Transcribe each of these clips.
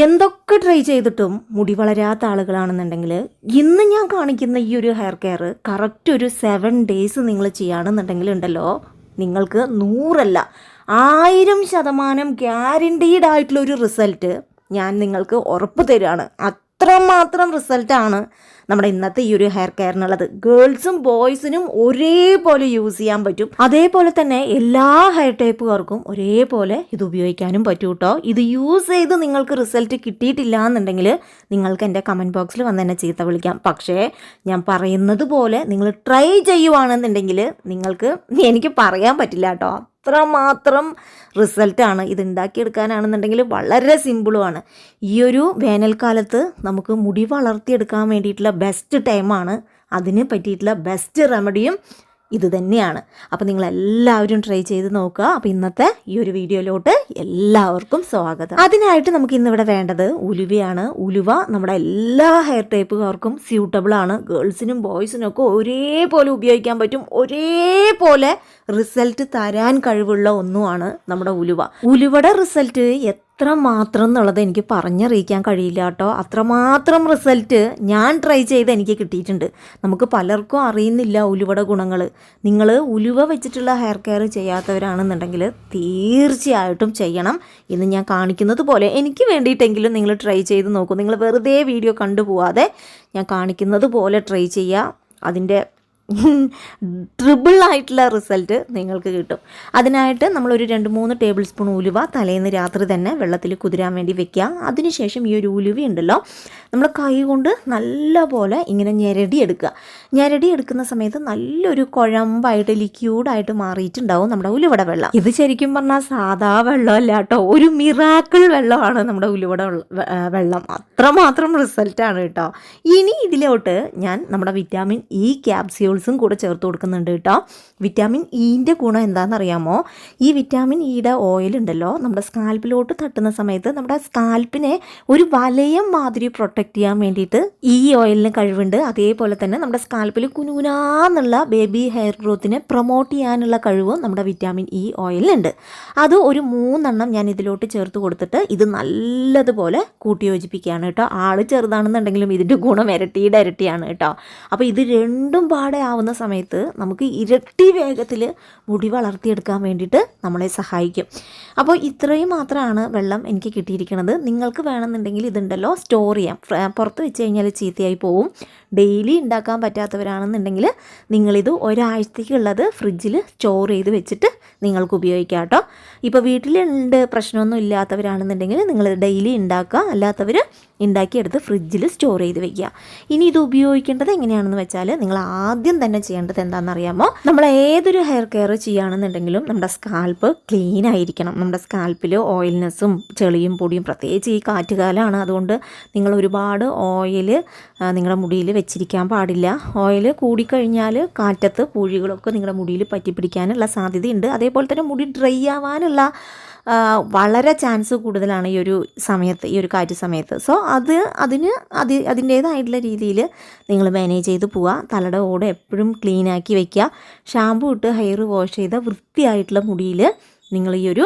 എന്തൊക്കെ ട്രൈ ചെയ്തിട്ടും മുടി വളരാത്ത ആളുകളാണെന്നുണ്ടെങ്കിൽ ഇന്ന് ഞാൻ കാണിക്കുന്ന ഈ ഒരു ഹെയർ കെയർ കറക്റ്റ് ഒരു 7 ഡേയ്സ് നിങ്ങൾ ചെയ്യുകയാണെന്നുണ്ടെങ്കിൽ ഉണ്ടല്ലോ, നിങ്ങൾക്ക് 100 1000% ഗ്യാരണ്ടീഡ് ആയിട്ടുള്ളൊരു റിസൾട്ട് ഞാൻ നിങ്ങൾക്ക് ഉറപ്പ് തരികയാണ്. അത്രമാത്രം റിസൾട്ടാണ് നമ്മുടെ ഇന്നത്തെ ഈ ഒരു ഹെയർ കെയറിനുള്ളത്. ഗേൾസും ബോയ്സിനും ഒരേപോലെ യൂസ് ചെയ്യാൻ പറ്റും. അതേപോലെ തന്നെ എല്ലാ ഹെയർ ടൈപ്പുകാർക്കും ഒരേപോലെ ഇത് ഉപയോഗിക്കാനും പറ്റും കേട്ടോ. ഇത് യൂസ് ചെയ്ത് നിങ്ങൾക്ക് റിസൾട്ട് കിട്ടിയിട്ടില്ല എന്നുണ്ടെങ്കിൽ നിങ്ങൾക്ക് എൻ്റെ കമൻറ്റ് ബോക്സിൽ വന്ന് എന്നെ ചീത്ത വിളിക്കാം. പക്ഷേ ഞാൻ പറയുന്നത് പോലെ നിങ്ങൾ ട്രൈ ചെയ്യുവാണെന്നുണ്ടെങ്കിൽ നിങ്ങൾക്ക് എനിക്ക് പറയാൻ പറ്റില്ല കേട്ടോ. അത്രമാത്രം റിസൾട്ടാണ്. ഇത് ഉണ്ടാക്കിയെടുക്കാനാണെന്നുണ്ടെങ്കിൽ വളരെ സിമ്പിളുമാണ്. ഈ ഒരു വേനൽക്കാലത്ത് നമുക്ക് മുടി വളർത്തിയെടുക്കാൻ വേണ്ടിയിട്ടുള്ള ബെസ്റ്റ് ടൈമാണ്. അതിന് പറ്റിയിട്ടുള്ള ബെസ്റ്റ് റെമഡിയും ഇത് തന്നെയാണ്. അപ്പോൾ നിങ്ങളെല്ലാവരും ട്രൈ ചെയ്ത് നോക്കുക. അപ്പോൾ ഇന്നത്തെ ഈ ഒരു വീഡിയോയിലോട്ട് എല്ലാവർക്കും സ്വാഗതം. അതിനായിട്ട് നമുക്ക് ഇന്നിവിടെ വേണ്ടത് ഉലുവയാണ്. ഉലുവ നമ്മുടെ എല്ലാ ഹെയർ ടൈപ്പുകാർക്കും സ്യൂട്ടബിൾ ആണ്. ഗേൾസിനും ബോയ്സിനും ഒക്കെ ഒരേപോലെ ഉപയോഗിക്കാൻ പറ്റും. ഒരേപോലെ റിസൾട്ട് തരാൻ കഴിവുള്ള ഒന്നുമാണ് നമ്മുടെ ഉലുവ. ഉലുവയുടെ റിസൾട്ട് എത്രമാത്രം എന്നുള്ളത് എനിക്ക് പറഞ്ഞറിയിക്കാൻ കഴിയില്ല കേട്ടോ. അത്രമാത്രം റിസൾട്ട് ഞാൻ ട്രൈ ചെയ്ത് എനിക്ക് കിട്ടിയിട്ടുണ്ട്. നമുക്ക് പലർക്കും അറിയുന്നില്ല ഉലുവയുടെ ഗുണങ്ങൾ. നിങ്ങൾ ഉലുവ വെച്ചിട്ടുള്ള ഹെയർ കെയർ ചെയ്യാത്തവരാണെന്നുണ്ടെങ്കിൽ തീർച്ചയായിട്ടും ചെയ്യണം. ഇന്ന് ഞാൻ കാണിക്കുന്നത് പോലെ എനിക്ക് വേണ്ടിയിട്ടെങ്കിലും നിങ്ങൾ ട്രൈ ചെയ്ത് നോക്കൂ. നിങ്ങൾ വെറുതെ വീഡിയോ കണ്ടുപോവാതെ ഞാൻ കാണിക്കുന്നത് പോലെ ട്രൈ ചെയ്യുക. അതിൻ്റെ ട്രിപ്പിൾ ആയിട്ടുള്ള റിസൾട്ട് നിങ്ങൾക്ക് കിട്ടും. അതിനായിട്ട് നമ്മളൊരു 2-3 ടേബിൾ സ്പൂൺ ഉലുവ തലേന്ന് രാത്രി തന്നെ വെള്ളത്തിൽ കുതിരാൻ വേണ്ടി വെക്കുക. അതിനുശേഷം ഈ ഒരു ഉലുവ ഉണ്ടല്ലോ, നമ്മൾ കൈ കൊണ്ട് നല്ല പോലെ ഇങ്ങനെ ഞെരടിയെടുക്കുക. ഞെരടിയെടുക്കുന്ന സമയത്ത് നല്ലൊരു കുഴമ്പായിട്ട് ലിക്യൂഡായിട്ട് മാറിയിട്ടുണ്ടാവും നമ്മുടെ ഉലുവയുടെ വെള്ളം. ഇത് ശരിക്കും പറഞ്ഞാൽ സാധാ വെള്ളമല്ല കേട്ടോ, ഒരു മിറാക്കിൾ വെള്ളമാണ് നമ്മുടെ ഉലുവയുടെ വെള്ളം. അത്രമാത്രം റിസൾട്ടാണ് കേട്ടോ. ഇനി ഇതിലോട്ട് ഞാൻ നമ്മുടെ വിറ്റാമിൻ ഇ ക്യാപ്സ്യൂൾസും കൂടെ ചേർത്ത് കൊടുക്കുന്നുണ്ട് കേട്ടോ. വിറ്റാമിൻ ഇൻ്റെ ഗുണം എന്താണെന്നറിയാമോ? ഈ വിറ്റാമിൻ ഇയുടെ ഓയിൽ ഉണ്ടല്ലോ, നമ്മുടെ സ്കാൽപ്പിലോട്ട് തട്ടുന്ന സമയത്ത് നമ്മുടെ സ്കാൽപ്പിനെ ഒരു വലയം മാതിരി പ്രൊട്ടക്റ്റ് ചെയ്യാൻ വേണ്ടിയിട്ട് ഈ ഓയിലിന് കഴിവുണ്ട്. അതേപോലെ തന്നെ നമ്മുടെ സ്കാൽപ്പിൽ കുനുകുനാന്നുള്ള ബേബി ഹെയർ ഗ്രോത്തിനെ പ്രൊമോട്ട് ചെയ്യാനുള്ള കഴിവും നമ്മുടെ വിറ്റാമിൻ ഇ ഓയിലുണ്ട്. അത് ഒരു 3 ഞാൻ ഇതിലോട്ട് ചേർത്ത് കൊടുത്തിട്ട് ഇത് നല്ലതുപോലെ കൂട്ടി യോജിപ്പിക്കുകയാണ് കേട്ടോ. ആൾ ചെറുതാണെന്നുണ്ടെങ്കിലും ഇതിൻ്റെ ഗുണം ഇരട്ടിയാണ് കേട്ടോ. അപ്പോൾ ഇത് രണ്ടും പാടെ ആവുന്ന സമയത്ത് നമുക്ക് ഇരട്ടി വേഗത്തിൽ മുടി വളർത്തിയെടുക്കാൻ വേണ്ടിയിട്ട് നമ്മളെ സഹായിക്കും. അപ്പോൾ ഇത്രയും മാത്രമാണ് വെള്ളം എനിക്ക് കിട്ടിയിരിക്കുന്നത്. നിങ്ങൾക്ക് വേണമെന്നുണ്ടെങ്കിൽ ഇതുണ്ടല്ലോ സ്റ്റോർ ചെയ്യാം. പുറത്ത് വെച്ച് കഴിഞ്ഞാൽ ചീത്തയായി പോവും. ഡെയിലി ഉണ്ടാക്കാൻ പറ്റാത്തവരാണെന്നുണ്ടെങ്കിൽ നിങ്ങളിത് ഒരാഴ്ചത്തേക്കുള്ളത് ഫ്രിഡ്ജിൽ സ്റ്റോർ ചെയ്ത് വെച്ചിട്ട് നിങ്ങൾക്ക് ഉപയോഗിക്കാം കേട്ടോ. ഇപ്പോൾ വീട്ടിലുണ്ട് പ്രശ്നമൊന്നും ഇല്ലാത്തവരാണെന്നുണ്ടെങ്കിൽ നിങ്ങൾ ഡെയിലി ഉണ്ടാക്കുക. അല്ലാത്തവർ ഉണ്ടാക്കിയെടുത്ത് ഫ്രിഡ്ജിൽ സ്റ്റോർ ചെയ്ത് വെക്കുക. ഇനി ഇത് ഉപയോഗിക്കേണ്ടത് എങ്ങനെയാണെന്ന് വെച്ചാൽ നിങ്ങൾ ആദ്യം തന്നെ ചെയ്യേണ്ടത് എന്താണെന്നറിയാമോ? നമ്മൾ ഏതൊരു ഹെയർ കെയർ ചെയ്യുകയാണെന്നുണ്ടെങ്കിലും നമ്മുടെ സ്കാൽപ്പ് ക്ലീൻ ആയിരിക്കണം. നമ്മുടെ സ്കാൽപ്പിൽ ഓയിൽനെസ്സും ചെളിയും പൊടിയും, പ്രത്യേകിച്ച് ഈ കാറ്റുകാലമാണ്, അതുകൊണ്ട് നിങ്ങൾ ഒരുപാട് ഓയിൽ നിങ്ങളുടെ മുടിയിൽ വെച്ചിരിക്കാൻ പാടില്ല. ഓയിൽ കൂടിക്കഴിഞ്ഞാൽ കാറ്റത്ത് പൂഴികളൊക്കെ നിങ്ങളുടെ മുടിയിൽ പറ്റിപ്പിടിക്കാനുള്ള സാധ്യതയുണ്ട്. അതേപോലെ തന്നെ മുടി ഡ്രൈ ആവാനുള്ള വളരെ ചാൻസ് കൂടുതലാണ് ഈ ഒരു സമയത്ത്, ഈ ഒരു കാറ്റ് സമയത്ത്. സോ അതിൻ്റേതായിട്ടുള്ള രീതിയിൽ നിങ്ങൾ മാനേജ് ചെയ്ത് പോവുക. തലയുടെ ഓട് എപ്പോഴും ക്ലീനാക്കി വയ്ക്കുക. ഷാമ്പു ഇട്ട് ഹെയർ വാഷ് ചെയ്ത വൃത്തിയായിട്ടുള്ള മുടിയിൽ നിങ്ങൾ ഈ ഒരു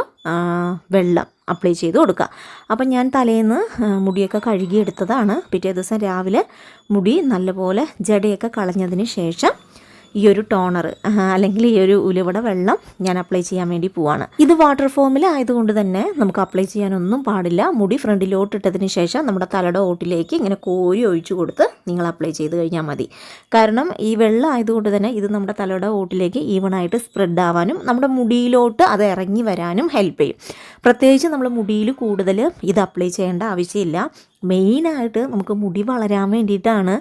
വെള്ളം അപ്ലൈ ചെയ്ത് കൊടുക്കുക. അപ്പം ഞാൻ തലേന്ന് മുടിയൊക്കെ കഴുകിയെടുത്തതാണ്. പിറ്റേ ദിവസം രാവിലെ മുടി നല്ലപോലെ ജടയൊക്കെ കളഞ്ഞതിന് ശേഷം ഈ ഒരു ടോണർ അല്ലെങ്കിൽ ഈ ഒരു ഉലുവയുടെ വെള്ളം ഞാൻ അപ്ലൈ ചെയ്യാൻ വേണ്ടി പോവാണ്. ഇത് വാട്ടർ ഫോമിൽ ആയതുകൊണ്ട് തന്നെ നമുക്ക് അപ്ലൈ ചെയ്യാനൊന്നും പാടില്ല. മുടി ഫ്രണ്ടിലോട്ട് ഇട്ടതിന് ശേഷം നമ്മുടെ തലയുടെ ഓട്ടിലേക്ക് ഇങ്ങനെ കോരി ഒഴിച്ചു കൊടുത്ത് നിങ്ങൾ അപ്ലൈ ചെയ്ത് കഴിഞ്ഞാൽ മതി. കാരണം ഈ വെള്ളം ആയതുകൊണ്ട് തന്നെ ഇത് നമ്മുടെ തലയുടെ ഓട്ടിലേക്ക് ഈവണായിട്ട് സ്പ്രെഡ് ആവാനും നമ്മുടെ മുടിയിലോട്ട് അത് ഇറങ്ങി വരാനും ഹെൽപ്പ് ചെയ്യും. പ്രത്യേകിച്ച് നമ്മൾ മുടിയിൽ കൂടുതൽ ഇത് അപ്ലൈ ചെയ്യേണ്ട ആവശ്യമില്ല. മെയിനായിട്ട് നമുക്ക് മുടി വളരാൻ വേണ്ടിയിട്ടാണ്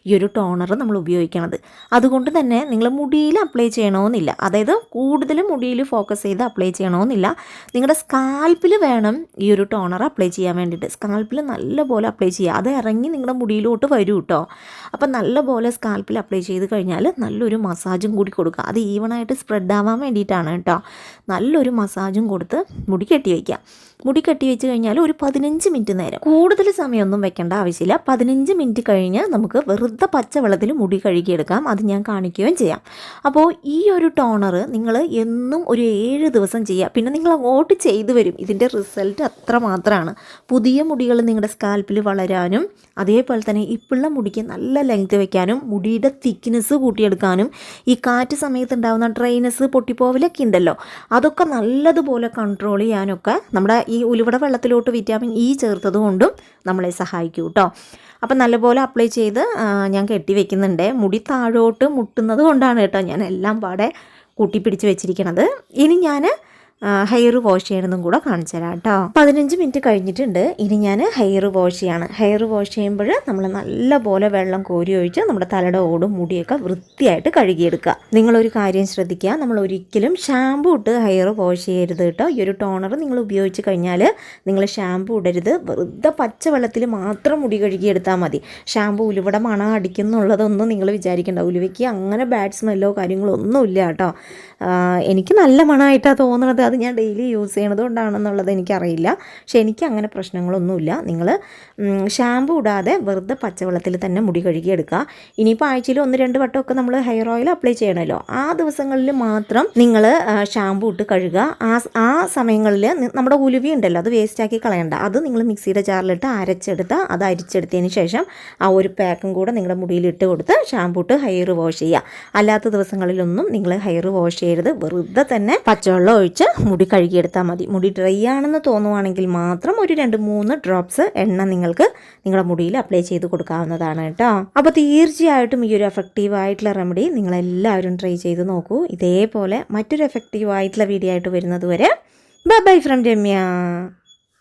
ഈ ഒരു ടോണർ നമ്മൾ ഉപയോഗിക്കുന്നത്. അതുകൊണ്ട് തന്നെ നിങ്ങൾ മുടിയിൽ അപ്ലൈ ചെയ്യണമെന്നില്ല. അതായത് കൂടുതൽ മുടിയിൽ ഫോക്കസ് ചെയ്ത് അപ്ലൈ ചെയ്യണമെന്നില്ല. നിങ്ങളുടെ സ്കാൽപ്പിൽ വേണം ഈ ഒരു ടോണർ അപ്ലൈ ചെയ്യാൻ വേണ്ടിയിട്ട്. സ്കാൽപ്പിൽ നല്ലപോലെ അപ്ലൈ ചെയ്യുക. അത് ഇറങ്ങി നിങ്ങളുടെ മുടിയിലോട്ട് വരും കേട്ടോ. അപ്പം നല്ലപോലെ സ്കാൽപ്പിൽ അപ്ലൈ ചെയ്ത് കഴിഞ്ഞാൽ നല്ലൊരു മസാജും കൂടി കൊടുക്കുക. അത് ഈവണായിട്ട് സ്പ്രെഡ് ആവാൻ വേണ്ടിയിട്ടാണ് കേട്ടോ. നല്ലൊരു മസാജും കൊടുത്ത് മുടി കെട്ടി വയ്ക്കുക. മുടി കെട്ടി വെച്ച് കഴിഞ്ഞാൽ ഒരു 15 മിനിറ്റ് നേരം, കൂടുതൽ സമയമൊന്നും വെക്കേണ്ട ആവശ്യമില്ല. 15 മിനിറ്റ് കഴിഞ്ഞ് നമുക്ക് വെറുതെ പച്ചവെള്ളത്തിൽ മുടി കഴുകിയെടുക്കാം. അത് ഞാൻ കാണിക്കുകയും ചെയ്യാം. അപ്പോൾ ഈ ഒരു ടോണർ നിങ്ങൾ എന്നും ഒരു 7 ദിവസം ചെയ്യുക. പിന്നെ നിങ്ങൾ അങ്ങോട്ട് ചെയ്തു വരും. ഇതിൻ്റെ റിസൾട്ട് അത്ര മാത്രമാണ്. പുതിയ മുടികൾ നിങ്ങളുടെ സ്കാൽപ്പിൽ വളരാനും അതേപോലെ തന്നെ ഇപ്പോഴുള്ള മുടിക്ക് നല്ല ലെങ്ത് വയ്ക്കാനും മുടിയുടെ തിക്നെസ് കൂട്ടിയെടുക്കാനും ഈ കാറ്റ് സമയത്ത് ഉണ്ടാകുന്ന ഡ്രൈനെസ് പൊട്ടിപ്പോവലൊക്കെ ഉണ്ടല്ലോ, അതൊക്കെ നല്ലതുപോലെ കൺട്രോൾ ചെയ്യാനൊക്കെ നമ്മുടെ ഈ ഉലുവയുടെ വെള്ളത്തിലോട്ട് വിറ്റാമിൻ ഇ ചേർത്തത് കൊണ്ടും നമ്മളെ സഹായിക്കും കേട്ടോ. അപ്പം നല്ലപോലെ അപ്ലൈ ചെയ്ത് ഞാൻ കെട്ടി വെക്കുന്നുണ്ട്. മുടി താഴോട്ട് മുട്ടുന്നത് കൊണ്ടാണ് കേട്ടോ ഞാൻ എല്ലാം പാടെ കൂട്ടിപ്പിടിച്ച് വെച്ചിരിക്കണത്. ഇനി ഞാൻ ഹെയർ വാഷ് ചെയ്യണമെന്നും കൂടെ കാണിച്ചു തരാം കേട്ടോ. 15 മിനിറ്റ് കഴിഞ്ഞിട്ടുണ്ട്. ഇനി ഞാൻ ഹെയർ വാഷ് ചെയ്യാണ്. ഹെയർ വാഷ് ചെയ്യുമ്പോൾ നമ്മൾ നല്ലപോലെ വെള്ളം കോരി ഒഴിച്ച് നമ്മുടെ തലയുടെ ഓടും മുടിയൊക്കെ വൃത്തിയായിട്ട് കഴുകിയെടുക്കുക. നിങ്ങളൊരു കാര്യം ശ്രദ്ധിക്കുക, നമ്മൾ ഒരിക്കലും ഷാമ്പു ഇട്ട് ഹെയർ വാഷ് ചെയ്യരുത് കേട്ടോ. ഈ ഒരു ടോണർ നിങ്ങൾ ഉപയോഗിച്ച് കഴിഞ്ഞാൽ നിങ്ങൾ ഷാമ്പു ഇടരുത്. വെറുതെ പച്ചവെള്ളത്തിൽ മാത്രം മുടി കഴുകിയെടുത്താൽ മതി. ഷാമ്പു ഉലുവയുടെ മണം അടിക്കുന്നുള്ളതൊന്നും നിങ്ങൾ വിചാരിക്കേണ്ട. ഉലുവയ്ക്ക് അങ്ങനെ ബാഡ് സ്മെല്ലോ കാര്യങ്ങളോ ഒന്നുമില്ല കേട്ടോ. എനിക്ക് നല്ല മണമായിട്ടാണ് തോന്നുന്നത്. അത് ഞാൻ ഡെയിലി യൂസ് ചെയ്യണത് കൊണ്ടാണെന്നുള്ളത് എനിക്കറിയില്ല. പക്ഷെ എനിക്ക് അങ്ങനെ പ്രശ്നങ്ങളൊന്നുമില്ല. നിങ്ങൾ ഷാമ്പു ഇടാതെ വെറുതെ പച്ചവെള്ളത്തിൽ തന്നെ മുടി കഴുകിയെടുക്കുക. ഇനിയിപ്പോൾ ആഴ്ചയിൽ 1-2 വട്ടമൊക്കെ നമ്മൾ ഹെയർ ഓയിൽ അപ്ലൈ ചെയ്യണമല്ലോ, ആ ദിവസങ്ങളിൽ മാത്രം നിങ്ങൾ ഷാമ്പു ഇട്ട് കഴുകുക. ആ സമയങ്ങളിൽ നമ്മുടെ ഉലുവ ഉണ്ടല്ലോ, അത് വേസ്റ്റാക്കി കളയണ്ട. അത് നിങ്ങൾ മിക്സിയുടെ ജാറിലിട്ട് അരച്ചെടുത്ത് അത് അരിച്ചെടുത്തതിന് ശേഷം ആ ഒരു പാക്കും കൂടെ നിങ്ങളുടെ മുടിയിലിട്ട് കൊടുത്ത് ഷാമ്പു ഇട്ട് ഹെയർ വാഷ് ചെയ്യുക. അല്ലാത്ത ദിവസങ്ങളിലൊന്നും നിങ്ങൾ ഹെയർ വാഷ് ചെയ്യരുത്. വെറുതെ തന്നെ പച്ചവെള്ളം ഒഴിച്ച് മുടി കഴുകിയെടുത്താൽ മതി. മുടി ഡ്രൈ ആണെന്ന് തോന്നുവാണെങ്കിൽ മാത്രം ഒരു 2-3 ഡ്രോപ്സ് എണ്ണ നിങ്ങൾക്ക് നിങ്ങളുടെ മുടിയിൽ അപ്ലൈ ചെയ്ത് കൊടുക്കാവുന്നതാണ് കേട്ടോ. അപ്പോൾ തീർച്ചയായിട്ടും ഈ ഒരു എഫക്റ്റീവ് ആയിട്ടുള്ള റെമഡി നിങ്ങളെല്ലാവരും ട്രൈ ചെയ്ത് നോക്കൂ. ഇതേപോലെ മറ്റൊരു എഫക്റ്റീവ് ആയിട്ടുള്ള വീഡിയോ ആയിട്ട് വരുന്നത് വരെ ബൈ ഫ്രം രമ്യ.